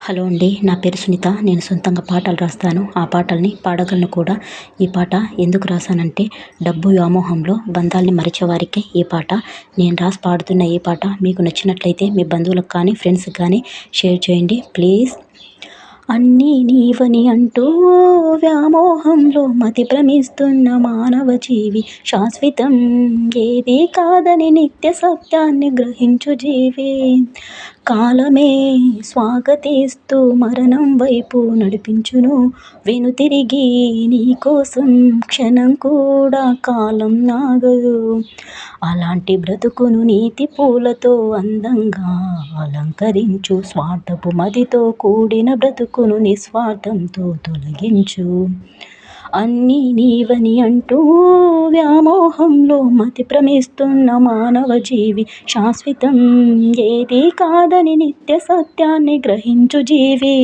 Hello అండి, నా పేరు సునీత. నేను సొంతంగా పాటలు రాస్తాను. ఆ పాటల్ని పాడగలను కూడా. ఈ పాట ఎందుకు రాశానంటే, డబ్బు వ్యామోహంలో బంధాల్ని మరిచేవారికి ఈ పాట. నేను రాసి పాడుతున్న ఈ పాట మీకు నచ్చినట్లయితే మీ బంధువులకు కానీ ఫ్రెండ్స్కి కానీ షేర్ చేయండి ప్లీజ్. అన్నీ నీవని అంటూ వ్యామోహంలో మతి భ్రమిస్తున్న మానవ జీవి, శాశ్వతం ఏదీ కాదని నిత్య సత్యాన్ని గ్రహించు జీవి. కాలమే స్వాగతిస్తూ మరణం వైపు నడిపించును. వెనుతిరిగి నీకోసం క్షణం కూడా కాలం ఆగదు. అలాంటి బ్రతుకును నీతి పూలతో అందంగా అలంకరించు. స్వార్థపు మదితో కూడిన బ్రతుకును నిస్వార్థంతో తొలగించు. అన్నీ నీవని అంటూ వ్యామోహంలో మతి భ్రమిస్తున్న మానవ జీవి, శాశ్వతం ఏదీ కాదని నిత్య సత్యాన్ని గ్రహించు జీవి.